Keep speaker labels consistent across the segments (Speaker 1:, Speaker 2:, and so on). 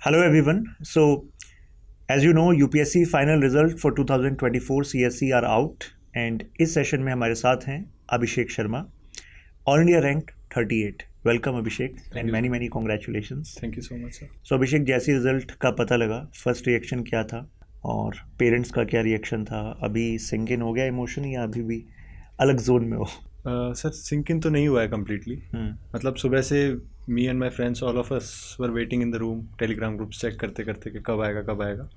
Speaker 1: Hello everyone. So, as you know, UPSC final result for 2024 CSC are out and इस session में हमारे साथ हैं Abhishek Sharma, all India rank 38. Welcome Abhishek and many many congratulations.
Speaker 2: Thank you so much sir.
Speaker 1: So Abhishek, जैसे result का पता लगा, first reaction क्या था और पेरेंट्स का क्या रिएक्शन था? अभी सिंक इन हो गया इमोशन या अभी भी अलग जोन में हो?
Speaker 2: सर सिंक इन तो नहीं हुआ है कम्प्लीटली. मतलब सुबह से me and my friends all of us were waiting in the room, Telegram groups check करते करते कि कब आएगा.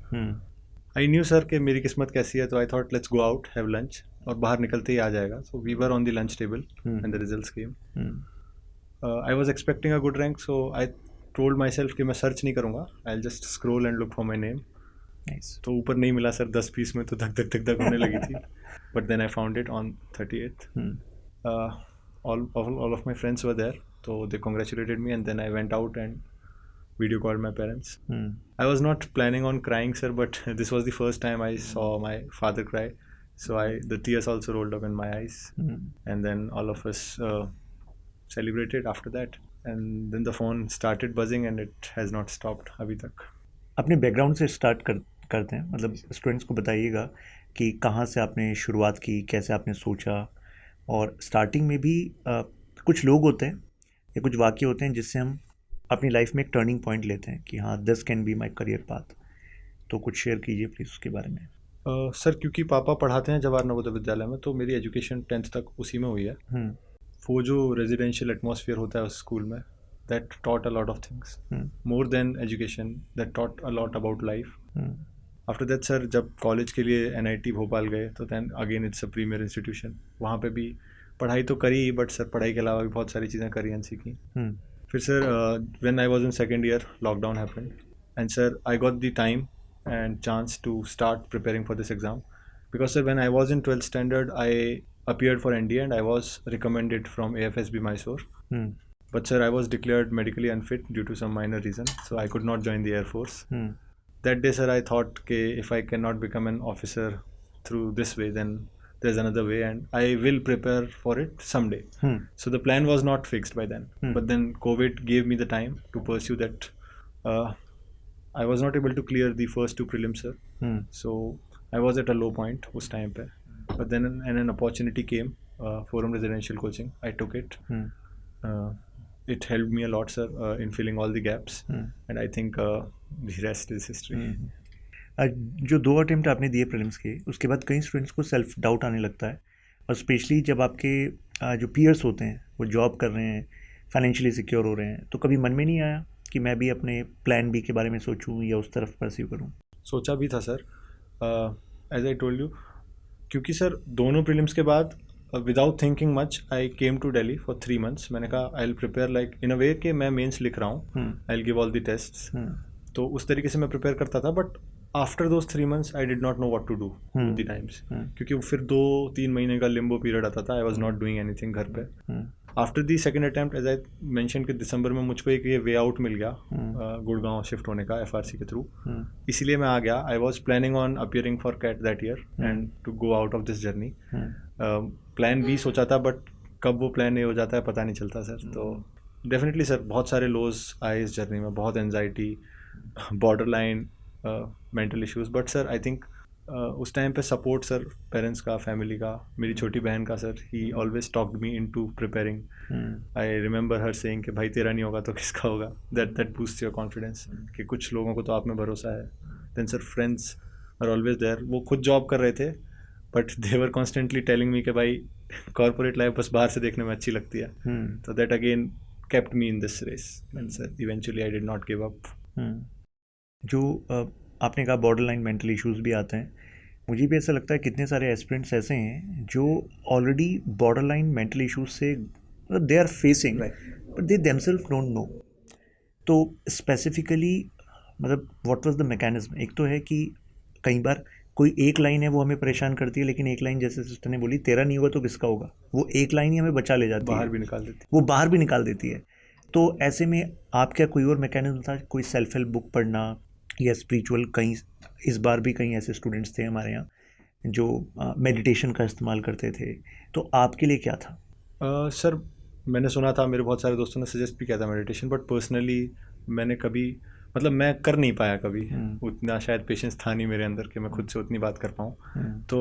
Speaker 2: आई न्यू सर कि मेरी किस्मत कैसी है, तो I thought let's go out, have lunch, और बाहर निकलते ही आ जाएगा. So we were on the lunch table and the results came. I was expecting a good rank, so I told myself कि मैं सर्च नहीं करूँगा, I will just scroll and look for my name. तो ऊपर नहीं मिला sir 10-20 में, तो धक धक धक धक होने लगी थी. But then I found it on 38th. All of my friends were there, so they congratulated me, and then I went out and video called my parents. I was not planning on crying, sir, but this was the first time I saw my father cry, so the tears also rolled up in my eyes. And then all of us celebrated after that, and then the phone started buzzing and it has not stopped अभी तक.
Speaker 1: अपने background से start करते हैं. मतलब students को बताइएगा कि कहाँ से आपने शुरुआत की, कैसे आपने सोचा, और स्टार्टिंग में भी कुछ लोग होते हैं या कुछ वाक्य होते हैं जिससे हम अपनी लाइफ में एक टर्निंग पॉइंट लेते हैं कि हाँ, this can be my career path. तो कुछ शेयर कीजिए प्लीज़ उसके बारे में.
Speaker 2: सर क्योंकि पापा पढ़ाते हैं जवाहर नवोदय विद्यालय में, तो मेरी एजुकेशन 10th तक उसी में हुई है. वो जो रेजिडेंशियल एटमॉस्फेयर होता है उस स्कूल में, that taught a lot of things, more than education, that taught a lot about life. After that sir जब कॉलेज के लिए NIT भोपाल गए, तो then again it's a premier institution. वहाँ पे भी पढ़ाई तो करी, बट सर पढ़ाई के अलावा भी बहुत सारी चीज़ें करी एंड सीखी. फिर sir when I was in second year, lockdown happened, and sir I got the time and chance to start preparing for this exam. Because sir when I was in 12th standard I appeared for NDA and I was recommended from AFSB Mysore. But sir, I was declared medically unfit due to some minor reason, so I could not join the Air Force. That day, sir, I thought कि if I cannot become an officer through this way, then there's another way, and I will prepare for it someday. So the plan was not fixed by then. But then COVID gave me the time to pursue that. I was not able to clear the first two prelims, sir. So I was at a low point उस time पे. But then an opportunity came, Forum Residential Coaching. I took it. It helped me a lot, sir, in filling all the gaps. And I think the rest is history.
Speaker 1: जो 2 attempt आपने दिए prelims के, उसके बाद कई students को self doubt आने लगता है, और स्पेशली जब आपके जो पीयर्स होते हैं वो जॉब कर रहे हैं, फाइनेंशियली सिक्योर हो रहे हैं, तो कभी मन में नहीं आया कि मैं भी अपने प्लान बी के बारे में सोचूं या उस तरफ परस्यू करूं?
Speaker 2: सोचा भी था sir, as I told you, क्योंकि सर दोनों प्रीलिम्स के बाद without thinking much I came to Delhi for 3 months. मैंने कहा I will prepare like in a way कि मैं मेंस लिख रहा हूँ, I will give all the tests. तो उस तरीके से मैं प्रिपेयर करता था. But after those 3 months I did not know what to do the times, क्योंकि फिर 2-3 महीने का लिम्बो पीरियड आता था. I was not doing anything घर पे. After the second attempt, as I mention कि दिसंबर में मुझको एक ये वे आउट मिल गया गुड़गांव शिफ्ट होने का FRC के थ्रू. इसलिए मैं आ गया. I was planning on appearing for CAT that year and to go out of this journey. Plan भी सोचा था, बट कब वो प्लान ए हो जाता है पता नहीं चलता सर. तो डेफिनेटली सर बहुत सारे लोज आए इस जर्नी में, बहुत anxiety, border line mental issues. But sir I think उस टाइम पे सपोर्ट सर पेरेंट्स का, फैमिली का, मेरी छोटी बहन का sir, he always talked me into preparing. I remember her saying कि भाई तेरा नहीं होगा तो किसका होगा. दैट बूस्ट्स योर कॉन्फिडेंस कि कुछ लोगों को तो आप में भरोसा है. Then sir friends are always there. वो खुद जॉब कर रहे थे, but they were constantly telling me कि भाई कॉर्पोरेट लाइफ बस बाहर से देखने में अच्छी लगती है. तो that again kept me in this race, and sir eventually I did not give up.
Speaker 1: जो आपने कहा बॉर्डर लाइन मेंटल इश्यूज़ भी आते हैं, मुझे भी ऐसा लगता है कितने सारे एस्पिरेंट्स ऐसे हैं जो already borderline mental issues से they are facing, but they themselves don't know. तो स्पेसिफिकली मतलब व्हाट वाज द मैकेनिज्म? एक तो है कि कई बार कोई एक लाइन है वो हमें परेशान करती है, लेकिन एक लाइन जैसे सिस्टर ने बोली तेरा नहीं होगा तो किसका होगा, वो एक लाइन ही हमें बचा ले जाती है,
Speaker 2: बाहर भी निकाल देती है,
Speaker 1: वो बाहर भी निकाल देती है. तो ऐसे में आप क्या कोई और मैकेनिज्म था? कोई सेल्फ हेल्प बुक पढ़ना या स्पिरिचुअल? कहीं इस बार भी कहीं ऐसे स्टूडेंट्स थे हमारे यहाँ जो मेडिटेशन का इस्तेमाल करते थे, तो आपके लिए क्या था?
Speaker 2: सर मैंने सुना था, मेरे बहुत सारे दोस्तों ने सजेस्ट भी किया था मेडिटेशन, बट पर्सनली मैंने कभी मतलब मैं कर नहीं पाया कभी, उतना शायद पेशेंस था नहीं मेरे अंदर कि मैं खुद से उतनी बात कर पाऊँ। तो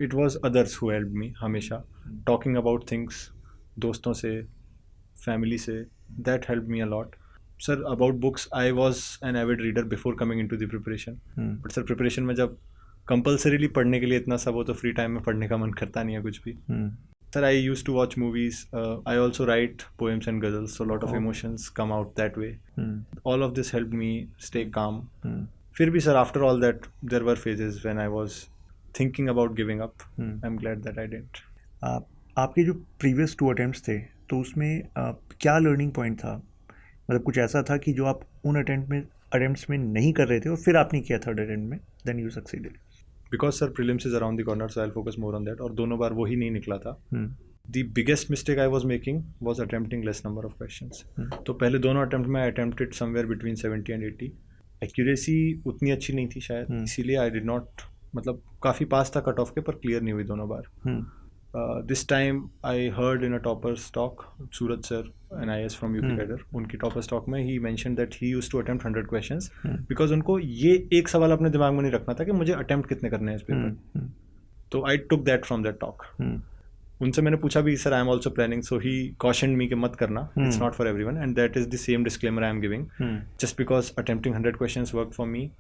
Speaker 2: it was others who help me हमेशा, टॉकिंग अबाउट थिंग्स दोस्तों से, फैमिली से, that help me a lot. Sir about books, I was an avid reader before coming in to the preparation, but sir preparation में जब compulsorily पढ़ने के लिए इतना सब हो तो फ्री टाइम में पढ़ने का मन करता नहीं है कुछ भी। Sir, I used to watch movies. I also write poems and ghazals, so a lot of emotions come out that way. All of this helped me stay calm. फिर भी sir, after all that, there were phases when I was thinking about giving up. I'm glad that I didn't.
Speaker 1: आपके जो previous 2 attempts थे, तो उसमें क्या learning point था? मतलब कुछ ऐसा था कि जो आप उन attempts में नहीं कर रहे थे और फिर आपने किया third attempt में, then you succeeded.
Speaker 2: Because sir, prelims is around the corner, so I'll focus more on that. और दोनों बार वही नहीं निकला था. The biggest mistake I was making was attempting less number of questions. तो पहले दोनों attempt में I attempted somewhere between 70 and 80. Accuracy उतनी अच्छी नहीं थी शायद, इसीलिए I did not, मतलब काफ़ी पास था कट ऑफ के, पर क्लियर नहीं हुई दोनों बार. This time I heard in a topper's talk, Suraj sir, an IAS from UP Cadre, उनकी topper's talk में he mentioned that he used to attempt 100 questions because उनको ये एक सवाल अपने दिमाग में नहीं रखना था कि मुझे attempt कितने करने हैं इस पेपर. तो I took that from that talk. उनसे मैंने पूछा भी, sir I am also planning, so he cautioned me कि मत करना, it's not for everyone, and that is the same disclaimer I am giving. Just because attempting 100 questions work for me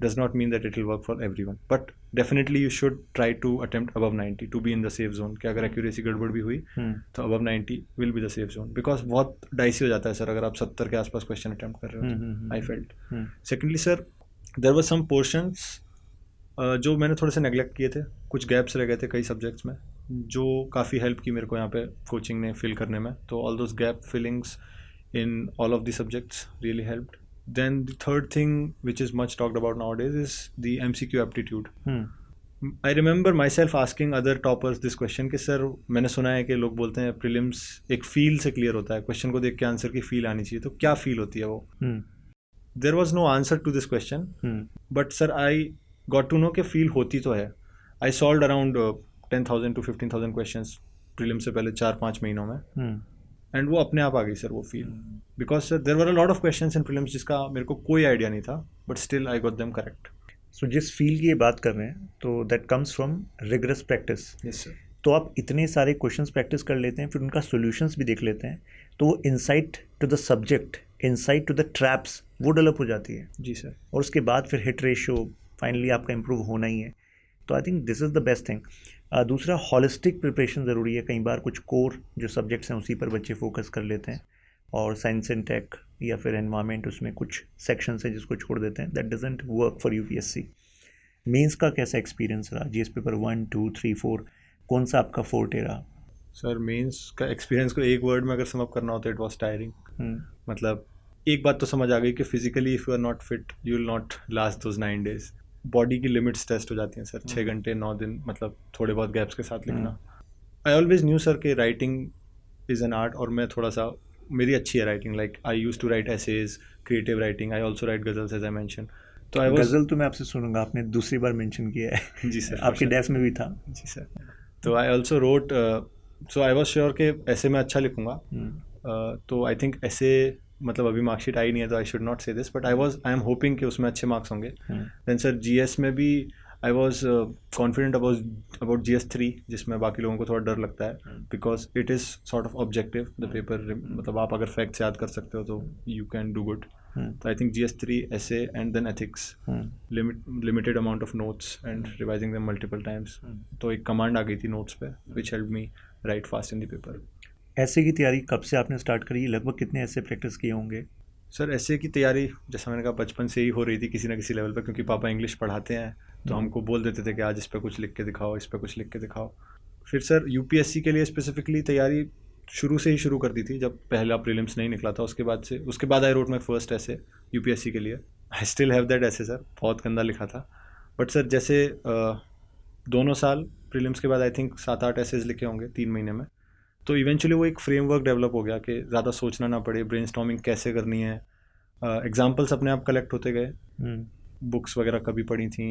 Speaker 2: does not mean that it will work for everyone, but definitely you should try to attempt above 90 to be in the safe zone. कि अगर accuracy गड़बड़ भी हुई तो above 90 will be the safe zone, because बहुत dicey हो जाता है सर अगर आप 70 के आसपास question attempt कर रहे हो. I felt. Secondly sir, there were some portions जो मैंने थोड़े से नेगलेक्ट किए थे, कुछ गैप्स रह गए थे कई सब्जेक्ट्स में, जो काफ़ी हेल्प की मेरे को यहाँ पे कोचिंग ने फिल करने में. तो all those gap fillings in all of the subjects really helped. Then the third thing, which is much talked about nowadays, is the MCQ aptitude. I remember myself asking other toppers this question कि sir मैंने सुना है कि लोग बोलते हैं prelims एक feel से क्लियर होता है, क्वेश्चन को देख के आंसर की फील आनी चाहिए, तो क्या फील होती है वो? There was no answer to this question, but sir I got to know कि फील होती तो है. I solved around 10,000 to 15,000 questions prelims से पहले 4-5 महीनों में, एंड वो अपने आप आ गई सर वो feel, because sir there were a lot of questions in prelims जिसका मेरे को कोई आइडिया नहीं था, but still I got them correct.
Speaker 1: So जिस फील की ये बात कर रहे हैं तो that comes from rigorous practice.
Speaker 2: Yes sir.
Speaker 1: तो आप इतने सारे क्वेश्चंस प्रैक्टिस कर लेते हैं, फिर उनका सॉल्यूशंस भी देख लेते हैं, तो वो insight to the subject, insight to the traps, वो डेवलप हो जाती है.
Speaker 2: जी सर.
Speaker 1: और उसके बाद फिर हिट रेशियो फाइनली आपका इंप्रूव होना ही है. तो I think this is the best thing. दूसरा, हॉलिस्टिक प्रिपरेशन ज़रूरी है. कई बार कुछ कोर जो सब्जेक्ट्स हैं उसी पर बच्चे फोकस कर लेते हैं, और साइंस एंड टेक या फिर एनवायरनमेंट उसमें कुछ सेक्शंस है जिसको छोड़ देते हैं. That doesn't work for UPSC. Mains का कैसा एक्सपीरियंस रहा? जीएस पेपर 1, 2, 3, 4 कौन सा आपका फोर्टे रहा?
Speaker 2: सर मेंस का एक्सपीरियंस को एक वर्ड में अगर सम अप करना हो तो इट वाज टायरिंग. मतलब एक बात तो समझ आ गई कि physically if you are not fit you will not last those 9 days. Body की लिमिट्स टेस्ट हो जाती हैं सर. 6 घंटे 9 दिन, मतलब थोड़े बहुत गैप्स के साथ लिखना. आई ऑलवेज न्यू सर कि राइटिंग इज़ एन आर्ट, और मैं थोड़ा सा, मेरी अच्छी है writing. Like I use to write essays, creative writing, I also write ghazals as I mention. तो आई
Speaker 1: गज़ल तो मैं आपसे सुनूंगा, आपने दूसरी बार मेंशन किया है.
Speaker 2: जी सर.
Speaker 1: आपके डेस्क में भी था.
Speaker 2: जी सर. तो I also wrote, so I was sure कि ऐसे में अच्छा लिखूंगा. तो आई थिंक ऐसे, मतलब अभी मार्कशीट आई नहीं है तो आई शुड नॉट से this, but I am hoping कि उसमें अच्छे मार्क्स होंगे. देन सर जीएस में भी I was confident about GS 3, जिसमें बाकी लोगों को थोड़ा डर लगता है, because it is sort of objective the paper. मतलब आप अगर फैक्ट्स याद कर सकते हो तो यू कैन डू गुड. तो आई थिंक GS 3 ऐसे, and then ethics, limited amount of notes and revising them multiple times. तो एक कमांड आ गई थी नोट्स पे which help me write fast in the paper.
Speaker 1: ऐसे की तैयारी कब से आपने स्टार्ट करी? लगभग कितने ऐसे प्रैक्टिस किए होंगे?
Speaker 2: सर ऐसे की तैयारी जैसा मैंने कहा बचपन से ही हो रही थी किसी ना किसी लेवल पर, क्योंकि पापा इंग्लिश पढ़ाते हैं तो हमको बोल देते थे कि आज इस पर कुछ लिख के दिखाओ, इस पर कुछ लिख के दिखाओ. फिर सर यूपीएससी के लिए स्पेसिफिकली तैयारी शुरू से ही शुरू कर दी थी. जब पहला प्रीलिम्स नहीं निकला था उसके बाद आई रोट माई फर्स्ट ऐसे यूपीएससी के लिए. आई स्टिल हैव दैट ऐसे सर, बहुत गंदा लिखा था. बट सर जैसे दोनों साल प्रीलिम्स के बाद आई थिंक 7-8 ऐसेज लिखे होंगे 3 महीने में. तो इवेंचुअली वो एक फ्रेमवर्क डेवलप हो गया कि ज़्यादा सोचना ना पड़े, ब्रेनस्टॉर्मिंग कैसे करनी है. एग्जाम्पल्स अपने आप कलेक्ट होते गए. बुक्स वगैरह कभी पढ़ी थी,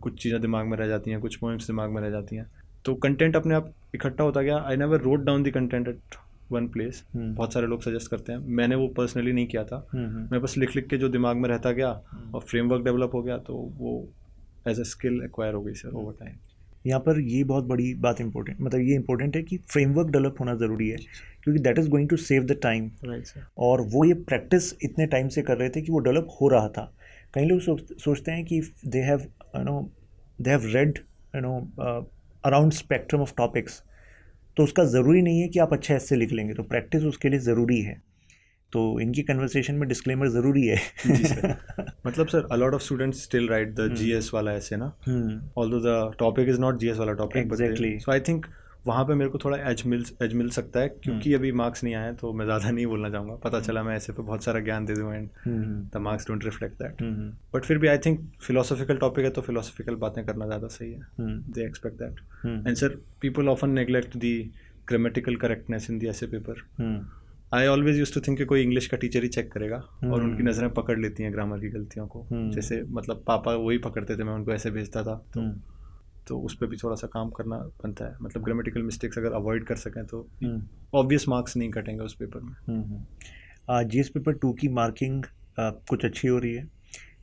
Speaker 2: कुछ चीज़ें दिमाग में रह जाती हैं, कुछ पोइम्स दिमाग में रह जाती हैं, तो कंटेंट अपने आप इकट्ठा होता गया. I never wrote down the content eight one place, बहुत सारे लोग सजेस्ट करते हैं, मैंने वो पर्सनली नहीं किया था, मैं बस लिख लिख के जो दिमाग में रहता गया और फ्रेमवर्क डेवलप हो गया, तो वो एज अ स्किल एक्वायर हो गई सर ओवर टाइम।
Speaker 1: यहाँ पर ये बहुत बड़ी बात इंपॉर्टेंट, मतलब ये इंपॉर्टेंट है कि फ्रेमवर्क डेवलप होना ज़रूरी है, क्योंकि that is going to save the time.
Speaker 2: Right sir.
Speaker 1: और वो ये प्रैक्टिस इतने टाइम से कर रहे थे कि वो डेवलप हो रहा था। कई लोग सोचते हैं कि they have read around spectrum of topics, तो उसका ज़रूरी नहीं है कि आप अच्छा ऐसे लिख लेंगे, तो प्रैक्टिस उसके लिए ज़रूरी है। तो इनकी कन्वर्सेशन में डिस्क्लेमर ज़रूरी है।
Speaker 2: जी सर। मतलब sir a lot of students still write the GS वाला ऐसे ना, although the topic is not GS वाला टॉपिक,
Speaker 1: एग्जैक्टली।
Speaker 2: सो आई थिंक वहाँ पे मेरे को थोड़ा एज मिल सकता है, क्योंकि अभी मार्क्स नहीं आए तो मैं ज़्यादा नहीं बोलना चाहूँगा, पता चला मैं ऐसे पे बहुत सारा ज्ञान दे दूँ and the marks don't reflect that, but फिर भी आई थिंक फिलोसॉफिकल टॉपिक है तो फिलोसॉफिकल बातें करना ज़्यादा सही है, they expect that. And sir people often neglect the grammatical correctness in the essay paper. I always use to think कि कोई इंग्लिश का टीचर ही चेक करेगा और उनकी नज़रें पकड़ लेती हैं ग्रामर की गलतियों को, जैसे मतलब पापा वही पकड़ते थे, मैं उनको ऐसे भेजता था, तो उस पर भी थोड़ा सा काम करना बनता है, मतलब ग्रामेटिकल मिस्टेक्स अगर अवॉइड कर सकें तो ऑब्वियस मार्क्स नहीं कटेंगे उस पेपर में।
Speaker 1: जीएस पेपर 2 की मार्किंग कुछ अच्छी हो रही है,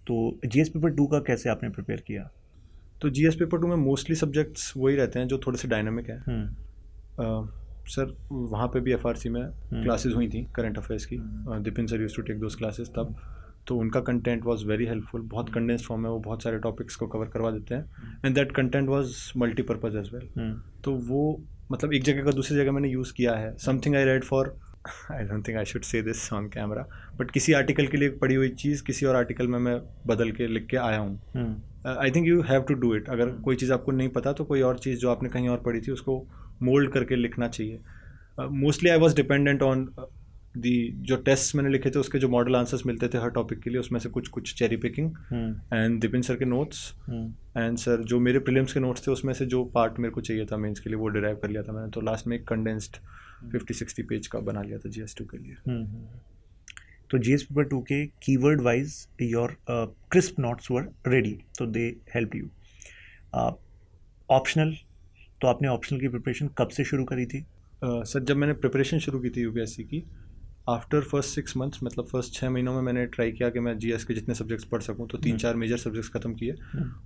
Speaker 1: तो जीएस पेपर 2 का कैसे आपने प्रिपेयर किया?
Speaker 2: तो जीएस पेपर 2 में मोस्टली सब्जेक्ट्स वही रहते हैं जो थोड़े से डायनामिक हैं। सर वहाँ पे भी एफआरसी में क्लासेस हुई थी करंट अफेयर्स की, Dipin sir used to take those classes तब, तो उनका कंटेंट वाज वेरी हेल्पफुल, बहुत कंडेंस्ड फॉर्म में वो बहुत सारे टॉपिक्स को कवर करवा देते हैं, and that content was multipurpose as well. तो वो मतलब एक जगह का दूसरी जगह मैंने यूज़ किया है। Something I read for, I don't think I should say this on camera, but किसी आर्टिकल के लिए पढ़ी हुई चीज़ किसी और आर्टिकल में मैं बदल के लिख के आया हूँ। I think you have to do it. अगर कोई चीज़ आपको नहीं पता तो कोई और चीज़ जो आपने कहीं और पढ़ी थी उसको मोल्ड करके लिखना चाहिए। Mostly I was dependent on the जो टेस्ट मैंने लिखे थे उसके जो मॉडल आंसर्स मिलते थे हर टॉपिक के लिए, उसमें से कुछ cherry picking and Dipin sir के नोट्स, एंड सर जो मेरे प्रीलिम्स के नोट्स थे उसमें से जो पार्ट मेरे को चाहिए था मेंस के लिए वो डिराइव कर लिया था मैंने, तो लास्ट में एक कंडेंस्ड 50-60 पेज का बना लिया था GS2 के लिए।
Speaker 1: तो जीएस पेपर 2 के keyword wise your crisp notes were ready, तो दे हेल्प यू। ऑप्शनल, तो आपने ऑप्शनल की प्रिपरेशन कब से शुरू करी थी?
Speaker 2: सर जब मैंने प्रिपरेशन शुरू की थी यूपीएससी की, आफ्टर फर्स्ट 6 मंथ्स, मतलब फर्स्ट 6 महीनों में मैंने ट्राई किया कि मैं जीएस के जितने सब्जेक्ट्स पढ़ सकूं, तो 3-4 मेजर सब्जेक्ट्स खत्म किए।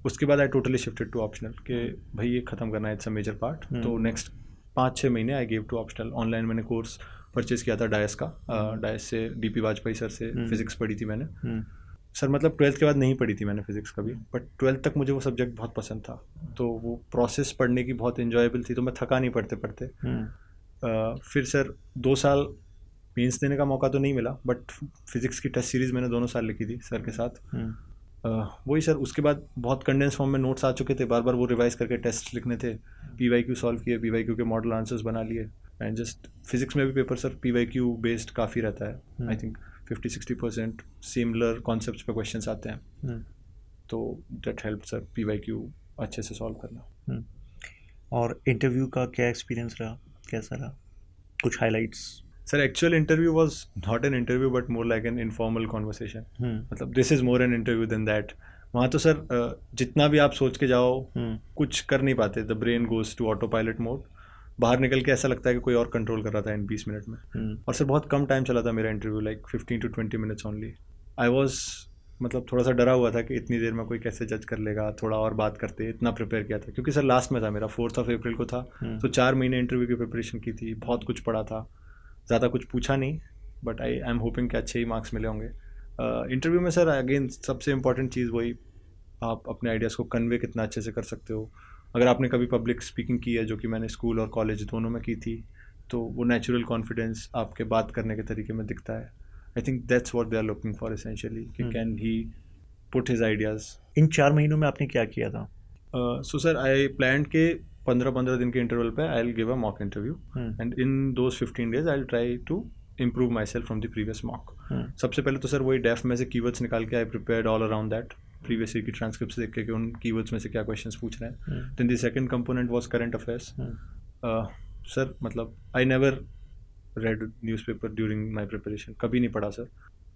Speaker 2: उसके बाद I totally shifted to optional कि भाई ये खत्म करना है, इट्स अ मेजर पार्ट। तो नेक्स्ट 5-6 महीने I give to optional. Online मैंने कोर्स परचेज किया था डायस का, डायस से डीपी वाजपेयी सर से फिजिक्स पढ़ी थी मैंने। सर मतलब 12th के बाद नहीं पढ़ी थी मैंने फिजिक्स कभी, बट 12th तक मुझे वो सब्जेक्ट बहुत पसंद था, तो वो प्रोसेस पढ़ने की बहुत इन्जॉयबल थी, तो मैं थका नहीं पढ़ते पढ़ते। फिर सर 2 साल मेंस देने का मौका तो नहीं मिला, बट फिजिक्स की टेस्ट सीरीज़ मैंने दोनों साल लिखी थी सर के साथ। वही सर, उसके बाद बहुत कंडेंस फॉर्म में नोट्स आ चुके थे, बार बार वो रिवाइज करके टेस्ट लिखने थे, PYQ सॉल्व किए, PYQ के मॉडल आंसर्स बना लिए, एंड जस्ट फिजिक्स में भी पेपर सर PYQ बेस्ड काफ़ी रहता है। आई थिंक 50-60% सिमिलर कॉन्सेप्ट्स पे क्वेश्चंस आते हैं, तो दैट हेल्प सर PYQ अच्छे से सॉल्व करना।
Speaker 1: और इंटरव्यू का क्या एक्सपीरियंस रहा, कैसा रहा, कुछ highlights?
Speaker 2: Sir actual interview was not an interview but more like an informal conversation, मतलब this is more an interview than that. वहाँ तो सर जितना भी आप सोच के जाओ कुछ कर नहीं पाते, the brain goes to autopilot mode, बाहर निकल के ऐसा लगता है कि कोई और कंट्रोल कर रहा था इन 20 मिनट में। और सर बहुत कम टाइम चला था मेरा interview, like 15 to 20 minutes only. I was मतलब थोड़ा सा डरा हुआ था कि इतनी देर में कोई कैसे जज कर लेगा, थोड़ा और बात करते, इतना प्रिपेयर किया था क्योंकि सर लास्ट में था मेरा, 4th of April को था, तो 4 महीने इंटरव्यू की प्रिपरेशन की थी, बहुत कुछ पढ़ा था, ज़्यादा कुछ पूछा नहीं, बट आई एम होपिंग कि अच्छे ही मार्क्स मिले होंगे। इंटरव्यू में सर अगेन सबसे इंपॉर्टेंट चीज़ वही, आप अपने आइडियाज़ को कन्वे कितना अच्छे से कर सकते हो। अगर आपने कभी पब्लिक स्पीकिंग की है, जो कि मैंने स्कूल और कॉलेज दोनों में की थी, तो वो नेचुरल कॉन्फिडेंस आपके बात करने के तरीके में दिखता है। I think that's what they are looking for essentially, कि can he put his ideas.
Speaker 1: इन 4 महीनों में आपने क्या किया था?
Speaker 2: सो सर आई प्लान के 15-15 दिन के इंटरवल पे I will give a mock interview, and in those 15 days I will try to improve myself from the previous mock. सबसे पहले तो सर वही डेफ में से कीवर्ड्स निकाल के आई prepared all around that, previous year की ट्रांसक्रिप्ट्स देख के कि उन कीवर्ड्स में से क्या क्वेश्चंस पूछ रहे हैं। Then the second component was current affairs. Sir मतलब I never read newspaper during my preparation, कभी नहीं पढ़ा sir.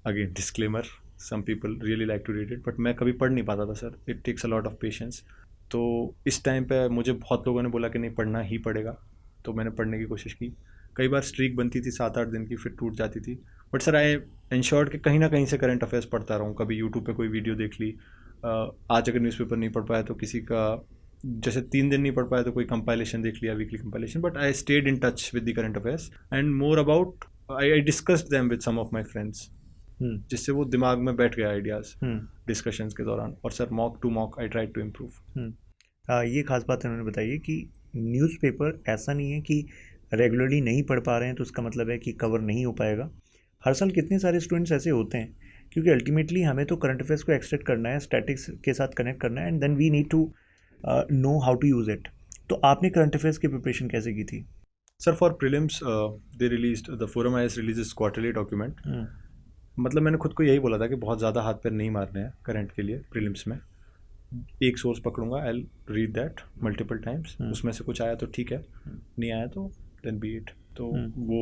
Speaker 2: Again disclaimer, some people really like to read it, but मैं कभी पढ़ नहीं पाता था sir, it takes a lot of patience. तो इस टाइम पे मुझे बहुत लोगों ने बोला कि नहीं पढ़ना ही पड़ेगा, तो मैंने पढ़ने की कोशिश की। कई बार स्ट्रीक बनती थी 7-8 दिन की, फिर टूट जाती थी। बट सर आई इंश्योर्ड कि कहीं ना कहीं से करंट अफेयर्स पढ़ता रहूँ। कभी यूट्यूब पे कोई वीडियो देख ली, आज अगर न्यूज़पेपर नहीं पढ़ पाया तो किसी का, जैसे 3 दिन नहीं पढ़ पाया तो कोई कंपाइलेशन देख लिया, weekly compilation. But I stayed in touch with the current affairs and more about I discussed them with some of my friends, जिससे वो दिमाग में बैठ गया आइडियाज़ डिस्कशंस के दौरान। और sir mock to mock I try to improve.
Speaker 1: ये खास बात उन्होंने बताई है कि न्यूज़पेपर ऐसा नहीं है कि रेगुलरली नहीं पढ़ पा रहे हैं तो उसका मतलब है कि कवर नहीं हो पाएगा। हर साल कितने सारे स्टूडेंट्स ऐसे होते हैं, क्योंकि अल्टीमेटली हमें तो करंट अफेयर्स को एक्सट्रैक्ट करना है, स्टैटिक्स के साथ कनेक्ट करना है, and then we need to know how to use it. तो आपने करंट अफेयर्स की प्रिपरेशन कैसे की थी?
Speaker 2: Sir for prelims they released the Forum IAS releases quarterly document. मतलब मैंने खुद को यही बोला था कि बहुत ज़्यादा हाथ पैर नहीं मारने हैं करंट के लिए प्रीलिम्स में। एक सोर्स पकड़ूंगा, I read that multiple times, उसमें से कुछ आया तो ठीक है, नहीं आया तो देन बी इट। तो वो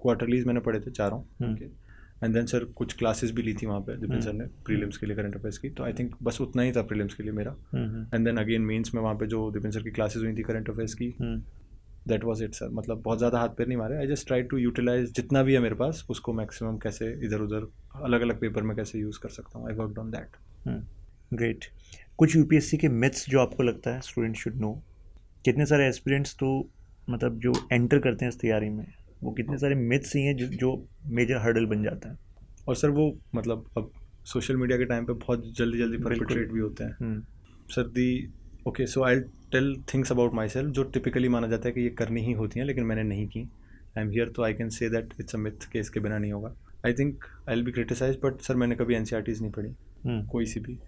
Speaker 2: क्वार्टरलीज मैंने पढ़े थे चारों, एंड देन सर कुछ क्लासेस भी ली थी वहाँ पे दीपेन सर ने प्रीलिम्स के लिए करंट अफेयर्स की। तो आई थिंक बस उतना ही था प्रीलिम्स के लिए मेरा। एंड देन अगेन मेंस में वहाँ पे जो दीपेन सर की क्लासेस हुई थी करंट अफेयर्स की, दैट वाज इट सर। मतलब बहुत ज़्यादा हाथ पैर नहीं मारे, I just try to utilize जितना भी है मेरे पास उसको मैक्सिमम कैसे इधर उधर अलग अलग पेपर में कैसे यूज़ कर सकता हूँ। I worked on that.
Speaker 1: Great. कुछ यूपीएससी के मिथ्स जो आपको लगता है स्टूडेंट शुड नो? कितने सारे एस्पिरेंट्स तो मतलब जो एंटर करते हैं इस तैयारी में, वो कितने सारे मिथ्स ही हैं जो मेजर हर्डल बन जाता है।
Speaker 2: और सर वो मतलब अब सोशल मीडिया के टाइम पे बहुत जल्दी परपेट्रेट भी होते हैं sir. The okay, so I tell things about myself जो टिपिकली माना जाता है कि ये करनी ही होती हैं, लेकिन मैंने नहीं की। आई एम हियर तो I can say that it's a myth कि इसके बिना नहीं होगा। I think I will be criticize, but sir मैंने कभी एनसीईआरटीज़ नहीं पढ़ी, कोई सी भी।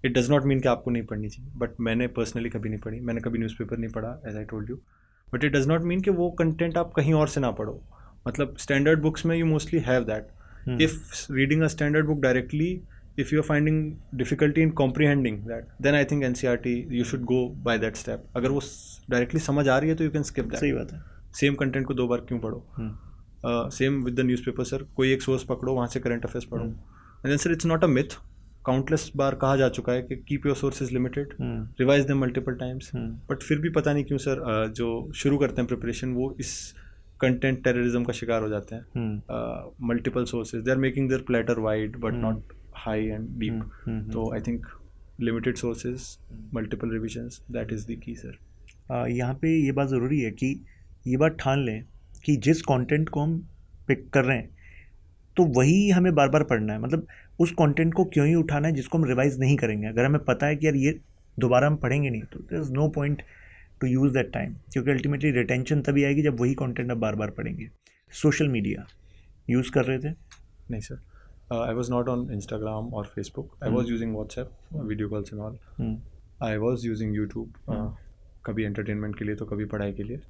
Speaker 2: इट डज़ नॉट मीन कि आपको नहीं पढ़नी चाहिए, बट मैंने पर्सनली कभी नहीं पढ़ी। मैंने कभी न्यूज़पेपर नहीं पढ़ा, as I told you. But it does not mean कि वो कंटेंट आप कहीं और से ना पढ़ो। मतलब स्टैंडर्ड बुक्स में you mostly have that. If reading a standard book directly, if you're finding difficulty in comprehending that, then I think NCERT you should go by that step. अगर वो डायरेक्टली समझ आ रही है तो you can skip that.
Speaker 1: सही बात है।
Speaker 2: Same content को 2 बार क्यों पढ़ो? Same with the newspaper sir, कोई एक सोर्स पकड़ो, वहाँ से करंट अफेयर्स पढ़ो। And then sir it's not a myth, countless बार कहा जा चुका है कि keep your sources limited, revise them multiple times. But फिर भी पता नहीं क्यों सर जो शुरू करते हैं प्रिपरेशन वो इस कंटेंट टेररिज्म का शिकार हो जाते हैं। Multiple sources, they are making their platter wide but not high and deep. So I think limited sources, multiple revisions, that is the key sir.
Speaker 1: यहाँ पे ये बात ज़रूरी है कि ये बात ठान लें कि जिस कंटेंट को हम पिक कर रहे हैं तो वही हमें बार बार पढ़ना है। मतलब उस कंटेंट को क्यों ही उठाना है जिसको हम रिवाइज नहीं करेंगे। अगर हमें पता है कि यार ये दोबारा हम पढ़ेंगे नहीं तो there is no point to use that time, क्योंकि अल्टीमेटली रिटेंशन तभी आएगी जब वही कंटेंट आप बार बार पढ़ेंगे। सोशल मीडिया यूज़ कर रहे थे?
Speaker 2: नहीं sir, I was not on Instagram or Facebook. I was using WhatsApp, video calls and all. I was using YouTube, कभी entertainment के लिए तो कभी पढ़ाई के लिए.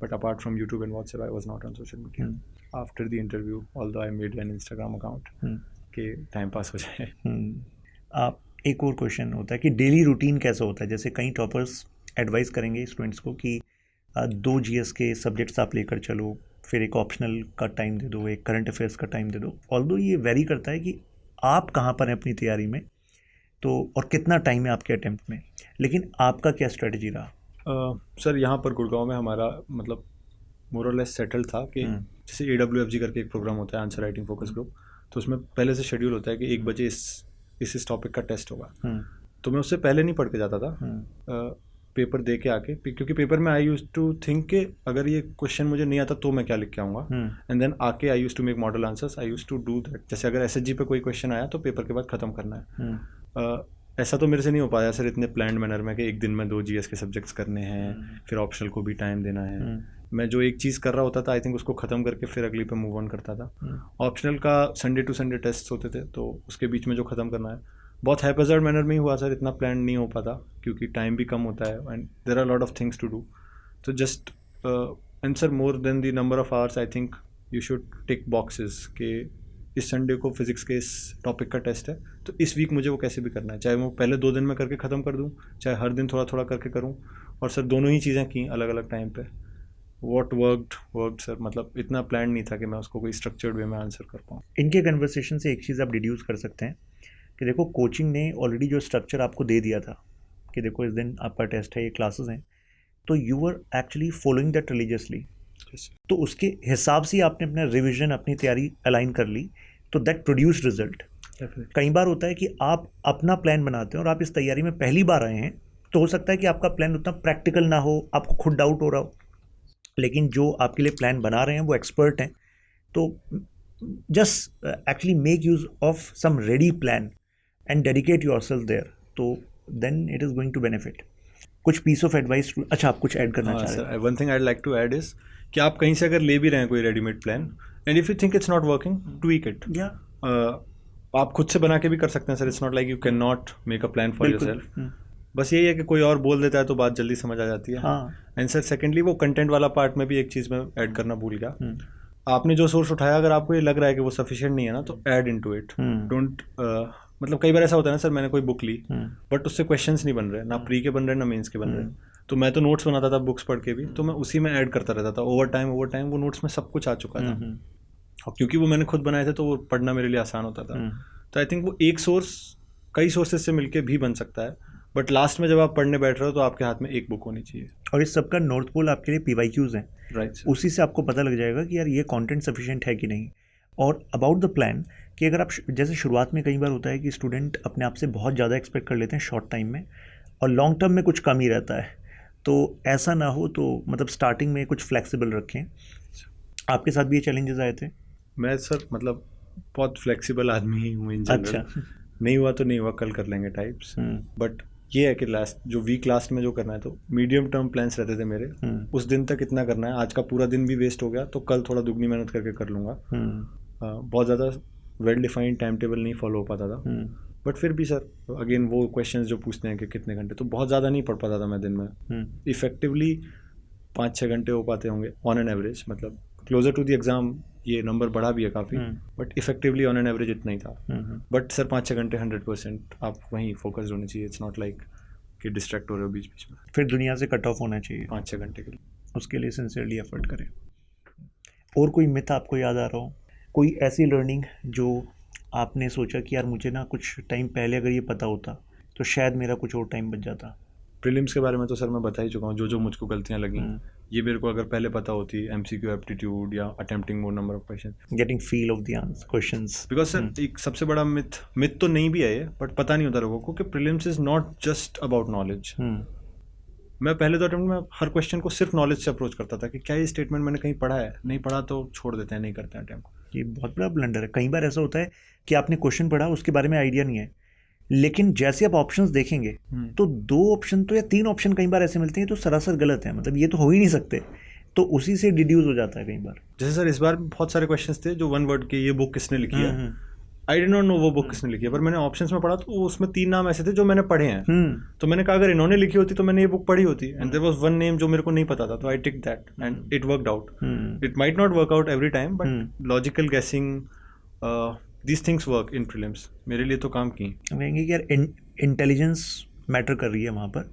Speaker 2: But apart from YouTube and WhatsApp, I was not on social media. After the interview, although I made an Instagram account, कि time pass हो जाए।
Speaker 1: आप एक और क्वेश्चन होता है कि डेली रूटीन कैसा होता है? जैसे कई टॉपर्स एडवाइस करेंगे स्टूडेंट्स को कि 2 GS के सब्जेक्ट्स आप लेकर चलो, फिर एक ऑप्शनल का टाइम दे दो, एक करंट अफेयर्स का टाइम दे दो। ऑल्दो ये वेरी करता है कि आप कहाँ पर हैं अपनी तैयारी में तो, और कितना टाइम है आपके अटेम्प्ट में, लेकिन आपका क्या स्ट्रेटजी रहा?
Speaker 2: सर यहाँ पर गुड़गांव में हमारा मतलब मोर और लेस सेटल था कि जैसे AWFG करके एक प्रोग्राम होता है, आंसर राइटिंग फोकस ग्रुप, तो उसमें पहले से शेड्यूल होता है कि 1 बजे इस टॉपिक का टेस्ट होगा। तो मैं उससे पहले नहीं पढ़ के जाता था, पेपर दे के आके, क्योंकि पेपर में आई यूज टू थिंक कि अगर ये क्वेश्चन मुझे नहीं आता तो मैं क्या लिख के आऊँगा, एंड देन आके I use to make model answers, I use to do that. जैसे अगर SHG पे कोई क्वेश्चन आया तो पेपर के बाद ख़त्म करना है। ऐसा तो मेरे से नहीं हो पाया सर इतने प्लान्ड मैनर में कि एक दिन में 2 GS के सब्जेक्ट्स करने हैं, फिर ऑप्शनल को भी टाइम देना है। मैं जो एक चीज़ कर रहा होता था आई थिंक उसको ख़त्म करके फिर अगली पे मूव ऑन करता था। ऑप्शनल का संडे टू संडे टेस्ट होते थे, तो उसके बीच में जो ख़त्म करना है बहुत हैपहज़ार्ड मैनर में ही हुआ सर, इतना प्लान नहीं हो पाता क्योंकि टाइम भी कम होता है and there are lot of things to do. तो just and sir more than the number of hours I think you should tick boxes कि इस संडे को फिजिक्स के इस टॉपिक का टेस्ट है तो इस वीक मुझे वो कैसे भी करना है, चाहे वो पहले 2 दिन में करके ख़त्म कर दूँ, चाहे हर दिन थोड़ा थोड़ा करके करूँ। और सर दोनों ही चीज़ें की अलग अलग टाइम पे। वॉट वर्कड सर, मतलब इतना प्लान नहीं था कि मैं उसको कोई स्ट्रक्चर्ड वे में आंसर कर पाऊँ।
Speaker 1: इनके कन्वर्सेशन से एक चीज़ आप डिड्यूस कर सकते हैं कि देखो कोचिंग ने ऑलरेडी जो स्ट्रक्चर आपको दे दिया था कि देखो इस दिन आपका टेस्ट है, ये क्लासेस हैं, तो you are actually following that religiously. तो उसके हिसाब से आपने अपना रिविजन, अपनी तैयारी अलाइन कर ली, तो दैट प्रोड्यूस रिजल्ट। कई बार होता है कि आप अपना प्लान बनाते हैं और आप इस तैयारी में पहली बार आए हैं, तो हो सकता है कि आपका प्लान उतना प्रैक्टिकल ना हो, आपको खुद डाउट हो रहा हो, लेकिन जो आपके लिए प्लान बना रहे हैं वो एक्सपर्ट हैं। तो just actually make use of some ready plan and dedicate yourself there, तो then it is going to benefit. कुछ पीस ऑफ एडवाइस। अच्छा, आप कुछ ऐड करना चाह रहे हैं?
Speaker 2: One thing I like to add is कि आप कहीं से अगर ले भी रहे हैं कोई readymade plan, and if you think it's not working, tweak it. आप खुद से बना के भी कर सकते हैं sir, it's not like you can not make a plan for yourself. बस यही है कि कोई और बोल देता है तो बात जल्दी समझ आ जाती है। एंड सर सेकेंडली वो कंटेंट वाला पार्ट में भी एक चीज़ में ऐड करना भूल गया। आपने जो सोर्स उठाया, अगर आपको ये लग रहा है कि वो सफिशिएंट नहीं है ना, तो ऐड इनटू इट। डोंट मतलब कई बार ऐसा होता है ना सर, मैंने कोई बुक ली बट उससे क्वेश्चंस नहीं बन रहे, ना प्री के बन रहे ना मेंस के बन रहे, तो मैं तो नोट्स बनाता था बुक्स पढ़ के भी, तो मैं उसी में ऐड करता रहता था। ओवर टाइम वो नोट्स में सब कुछ आ चुका था, क्योंकि वो मैंने खुद बनाए थे तो वो पढ़ना मेरे लिए आसान होता था। तो आई थिंक वो एक सोर्स कई सोर्सेज से मिलके भी बन सकता है, बट लास्ट में जब आप पढ़ने बैठ रहे हो तो आपके हाथ में एक बुक होनी चाहिए।
Speaker 1: और इस सबका नॉर्थ पोल आपके लिए PYQs हैं,
Speaker 2: राइट।
Speaker 1: उसी से आपको पता लग जाएगा कि यार ये कंटेंट सफिशिएंट है कि नहीं। और अबाउट द प्लान, कि अगर आप जैसे शुरुआत में कई बार होता है कि स्टूडेंट अपने आप से बहुत ज़्यादा एक्सपेक्ट कर लेते हैं शॉर्ट टाइम में, और लॉन्ग टर्म में कुछ कम ही रहता है, तो ऐसा ना हो, तो मतलब स्टार्टिंग में कुछ फ्लेक्सिबल रखें। आपके साथ भी ये चैलेंजेस आए थे?
Speaker 2: मैं सर मतलब बहुत फ्लेक्सिबल आदमी ही हूँ इन जनरल। अच्छा। नहीं हुआ तो नहीं हुआ, कल कर लेंगे टाइप्स। बट ये है कि वीक लास्ट में जो करना है, तो मीडियम टर्म प्लान्स रहते थे मेरे। उस दिन तक इतना करना है, आज का पूरा दिन भी वेस्ट हो गया तो कल थोड़ा दुगनी मेहनत करके कर लूँगा। बहुत ज़्यादा वेल डिफाइंड टाइम टेबल नहीं फॉलो हो पाता था, बट फिर भी सर अगेन वो क्वेश्चंस जो पूछते हैं कि कितने घंटे, तो बहुत ज़्यादा नहीं पढ़ पाता था मैं दिन में। इफेक्टिवली 5-6 घंटे हो पाते होंगे ऑन एन एवरेज, मतलब क्लोजर टू द एग्ज़ाम ये नंबर बढ़ा भी है काफ़ी, but effectively on an average इतना ही था। बट सर 5-6 घंटे 100% आप वहीं फोकस्ड होने चाहिए। इट्स नॉट लाइक कि डिस्ट्रैक्ट हो रहे हो बीच बीच में।
Speaker 1: फिर दुनिया से कट ऑफ होना चाहिए
Speaker 2: 5-6 घंटे के लिए,
Speaker 1: उसके लिए सिंसियरली एफर्ट करें। और कोई मिथ आपको याद आ रहा हो, कोई ऐसी लर्निंग जो आपने सोचा कि यार मुझे ना कुछ टाइम पहले अगर ये पता होता तो शायद मेरा कुछ और टाइम बच जाता?
Speaker 2: प्रीलिम्स के बारे में तो सर मैं बता ही चुका हूँ, जो मुझको गलतियाँ लगी, ये मेरे को अगर पहले पता होती, MCQ एप्टीट्यूड या attempting more number of question,
Speaker 1: getting feel of the answer questions.
Speaker 2: Because sir एक सबसे बड़ा मिथ तो नहीं भी है ये, बट पता नहीं होता लोगों को कि prelims is not just about knowledge. मैं पहले तो अटेम्प्ट में हर क्वेश्चन को सिर्फ नॉलेज से अप्रोच करता था कि क्या ये स्टेटमेंट मैंने कहीं पढ़ा है, नहीं पढ़ा तो छोड़ देते हैं, नहीं करते हैं अटेम्प्ट।
Speaker 1: ये बहुत बड़ा ब्लंडर है। कई बार ऐसा होता है कि आपने क्वेश्चन पढ़ा, उसके बारे में आइडिया नहीं है, लेकिन जैसे आप ऑप्शंस देखेंगे तो 2 ऑप्शन तो या 3 ऑप्शन कई बार ऐसे मिलते हैं तो सरासर गलत है, मतलब ये तो हो ही नहीं सकते, तो उसी से डिड्यूस हो जाता है कई बार।
Speaker 2: जैसे सर इस बार बहुत सारे क्वेश्चंस थे जो 1 वर्ड के, ये बुक किसने लिखी है, आई डिड नॉट नो वो बुक किसने लिखी है, पर मैंने ऑप्शंस में पढ़ा तो उसमें 3 नाम ऐसे थे जो मैंने पढ़े हैं। तो मैंने कहा अगर इन्होंने लिखी होती तो मैंने ये बुक पढ़ी होती, एंड देयर वाज 1 नेम जो मेरे को नहीं पता था, तो I tick that and it worked out. It might not work out every time, but logical guessing, these things work in prelims, मेरे लिए तो काम की।
Speaker 1: कहेंगे कि यार इंटेलिजेंस मैटर कर रही है वहाँ पर,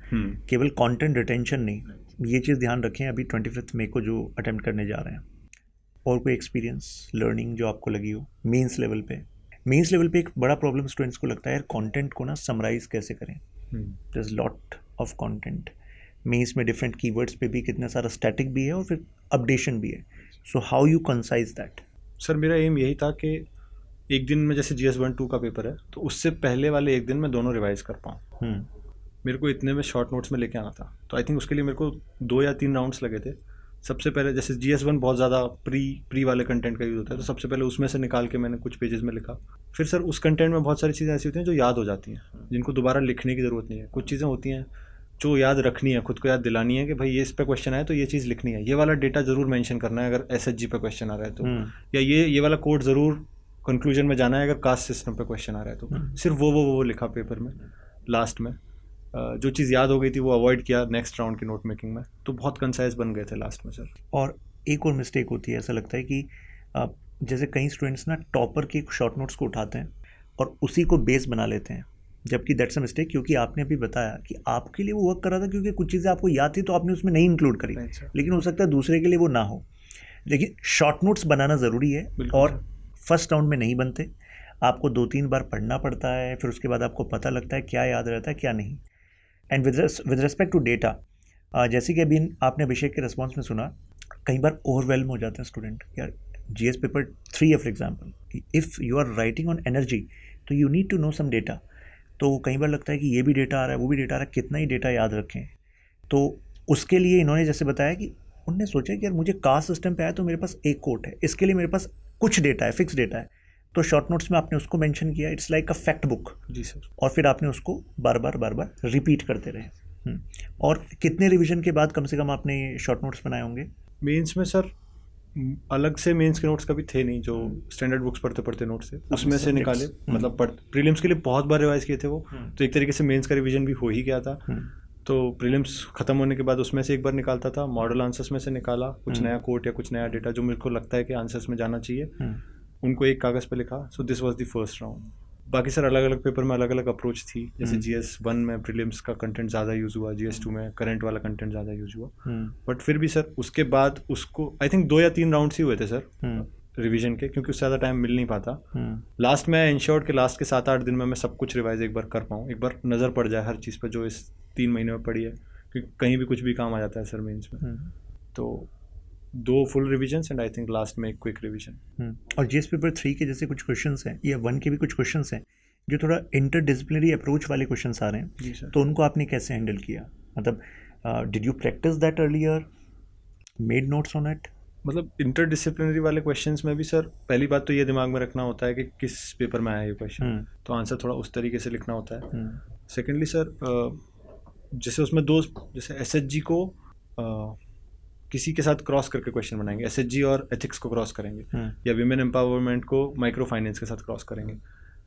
Speaker 1: केवल कंटेंट रिटेंशन नहीं। ये चीज़ ध्यान रखें अभी 25 मई को जो अटेम्प्ट करने जा रहे हैं। और कोई एक्सपीरियंस लर्निंग जो आपको लगी हो मेंस लेवल पे? मेंस लेवल पे एक बड़ा प्रॉब्लम स्टूडेंट्स को लगता है यार, कंटेंट को ना समराइज कैसे करें, there is lot of content. Mains में डिफरेंट कीवर्ड्स पे भी कितना सारा स्टैटिक भी है और फिर अपडेशन भी है, so how you concise that?
Speaker 2: Sir मेरा एम यही था कि एक दिन में जैसे GS 1-2 का पेपर है तो उससे पहले वाले एक दिन में दोनों रिवाइज कर पाऊँ। मेरे को इतने में शॉर्ट नोट्स में लेके आना था, तो आई थिंक उसके लिए मेरे को 2 या 3 राउंड्स लगे थे। सबसे पहले जैसे GS 1 बहुत ज़्यादा प्री वाले कंटेंट का यूज़ होता है, तो सबसे पहले उसमें से निकाल के मैंने कुछ पेजेस में लिखा। फिर सर उस कंटेंट में बहुत सारी चीज़ें ऐसी होती हैं जो याद हो जाती हैं, जिनको दोबारा लिखने की ज़रूरत नहीं है। कुछ चीज़ें होती हैं जो याद रखनी है, खुद को याद दिलानी है कि भाई ये इस पे क्वेश्चन आया तो ये चीज़ लिखनी है, ये वाला डेटा ज़रूर मेंशन करना है अगर SHG पे क्वेश्चन आ रहा है तो, या ये वाला कोड ज़रूर कंक्लूजन में जाना है अगर कास्ट सिस्टम पे क्वेश्चन आ रहा है तो। सिर्फ वो लिखा पेपर में लास्ट में। जो चीज़ याद हो गई थी वो अवॉइड किया नेक्स्ट राउंड की नोट मेकिंग में, तो बहुत कंसाइज बन गए थे लास्ट में सर।
Speaker 1: और एक और मिस्टेक होती है, ऐसा लगता है कि जैसे कई स्टूडेंट्स ना टॉपर के शॉर्ट नोट्स को उठाते हैं और उसी को बेस बना लेते हैं, जबकि दैट्स अ मिस्टेक, क्योंकि आपने अभी बताया कि आपके लिए वो वर्क कर रहा था क्योंकि कुछ चीज़ें आपको याद थी तो आपने उसमें नहीं इंक्लूड करी, लेकिन हो सकता है दूसरे के लिए वो ना हो। लेकिन शॉर्ट नोट्स बनाना ज़रूरी है, और फर्स्ट राउंड में नहीं बनते, आपको 2-3 बार पढ़ना पड़ता है, फिर उसके बाद आपको पता लगता है क्या याद रहता है क्या नहीं। And with respect to data, जैसे कि अभी आपने अभिषेक के रिस्पॉन्स में सुना, कई बार ओवरवेलम हो जाते हैं स्टूडेंट, यार GS पेपर 3 है for example, if you are writing on energy तो you need to know some data. तो कई बार लगता है कि ये भी डेटा आ रहा है, वो भी डेटा आ रहा है, कितना ही डेटा याद रखें। तो उसके लिए इन्होंने जैसे बताया कि उनने सोचा कि यार मुझे कास्ट सिस्टम पे आया तो मेरे पास एक कोट है, इसके लिए मेरे पास कुछ डेटा है, फिक्स डेटा है, तो शॉर्ट नोट्स में आपने उसको मेंशन किया, it's like a fact book.
Speaker 2: जी सर।
Speaker 1: और फिर आपने उसको बार बार रिपीट करते रहे। और कितने रिवीजन के बाद कम से कम आपने शॉर्ट नोट्स बनाए होंगे?
Speaker 2: मेंस में सर अलग से मेंस के नोट्स कभी थे नहीं, जो स्टैंडर्ड बुक्स पढ़ते पढ़ते नोट्स थे उसमें से निकाले, मतलब प्रीलिम्स के लिए बहुत बार रिवाइज किए थे वो, तो एक तरीके से मेंस का रिवीजन भी हो ही गया था। तो प्रीलिम्स खत्म होने के बाद उसमें से एक बार निकालता था, मॉडल आंसर्स में से निकाला कुछ नया कोट या कुछ नया डेटा जो मेरे को लगता है कि आंसर्स में जाना चाहिए, उनको एक कागज़ पे लिखा। So this was the first round. बाकी सर अलग अलग पेपर में अलग अलग अप्रोच थी, जैसे GS1 में प्रीलिम्स का कंटेंट ज़्यादा यूज़ हुआ, GS2 में करंट वाला कंटेंट ज़्यादा यूज़ हुआ। बट फिर भी सर उसके बाद उसको आई थिंक 2 या 3 राउंड्स ही हुए थे सर रिवीजन के, क्योंकि उससे ज़्यादा टाइम मिल नहीं पाता। लास्ट में इंश्योर्ड के लास्ट के 7-8 दिन में मैं सब कुछ रिवाइज एक बार कर पाऊँ, एक बार नज़र पड़ जाए हर चीज़ पर जो इस 3 महीने में पड़ी है, क्योंकि कहीं भी कुछ भी काम आ जाता है सर मेंस में। तो 2 full revisions and I think last में एक क्विक रिवीजन।
Speaker 1: और GS पेपर 3 के जैसे कुछ क्वेश्चंस हैं या 1 के भी कुछ क्वेश्चंस हैं जो थोड़ा इंटरडिसिप्लिनरी अप्रोच वाले क्वेश्चंस आ रहे हैं, तो उनको आपने कैसे हैंडल किया? मतलब did you practice that earlier, made notes on it?
Speaker 2: मतलब इंटरडिसिप्लिनरी वाले क्वेश्चंस में भी सर पहली बात तो ये दिमाग में रखना होता है कि किस पेपर में आया ये क्वेश्चन, तो आंसर थोड़ा उस तरीके से लिखना होता है। सेकेंडली सर जैसे उसमें 2, जैसे SHG को किसी के साथ क्रॉस करके क्वेश्चन बनाएंगे, SHG और एथिक्स को क्रॉस करेंगे, या विमेन एम्पावरमेंट को माइक्रो फाइनेंस के साथ क्रॉस करेंगे।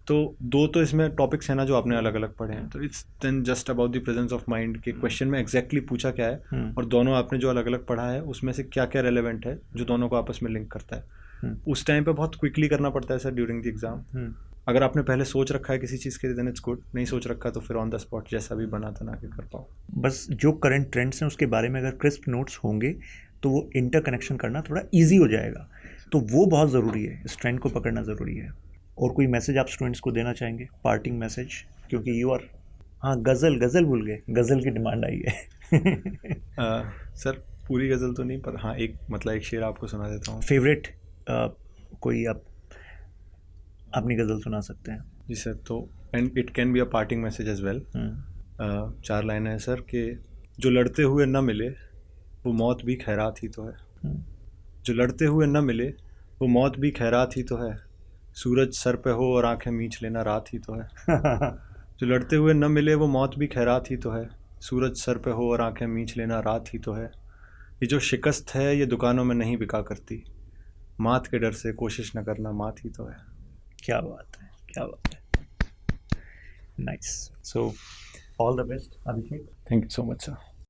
Speaker 2: तो 2 तो इसमें टॉपिक्स हैं ना जो आपने अलग अलग पढ़े हैं, तो it's then just about the presence of mind के क्वेश्चन में एग्जैक्टली पूछा क्या है और दोनों आपने जो अलग अलग पढ़ा है उसमें से क्या क्या रेलेवेंट है जो दोनों को आपस में लिंक करता है। उस टाइम पे बहुत क्विकली करना पड़ता है सर ड्यूरिंग द एग्जाम। अगर आपने पहले सोच रखा है किसी चीज़ के लिए देन इट्स गुड, नहीं सोच रखा तो फिर ऑन द स्पॉट जैसा भी बना था ना कि कर पाओ।
Speaker 1: बस जो करंट ट्रेंड्स हैं उसके बारे में अगर क्रिस्प नोट्स होंगे तो वो इंटरकनेक्शन करना थोड़ा ईजी हो जाएगा, तो वो बहुत ज़रूरी है, इस ट्रेंड को पकड़ना ज़रूरी है। और कोई मैसेज आप स्टूडेंट्स को देना चाहेंगे, पार्टिंग मैसेज? क्योंकि यू आर, हाँ गज़ल भूल गए, गज़ल की डिमांड आई है।
Speaker 2: सर पूरी गज़ल तो नहीं, पर हाँ एक शेर आपको सुना देता हूँ।
Speaker 1: फेवरेट कोई आप अपनी गज़ल सुना सकते हैं?
Speaker 2: जी सर, तो and it can be a parting message as well. 4 लाइनें हैं सर कि जो लड़ते हुए न मिले वो मौत भी खैरात ही तो है, जो लड़ते हुए न मिले वो मौत भी खैरात ही तो है, सूरज सर पे हो और आंखें मींच लेना रात ही तो है। जो लड़ते हुए न मिले वो मौत भी खैरात ही तो है, सूरज सर पे हो और आंखें मींच लेना रात ही तो है, ये जो शिकस्त है ये दुकानों में नहीं बिका करती, मात के डर से कोशिश न करना मात ही तो है।
Speaker 1: क्या बात है, क्या बात है, nice. So all the best Abhishek.
Speaker 2: Thank you so much sir.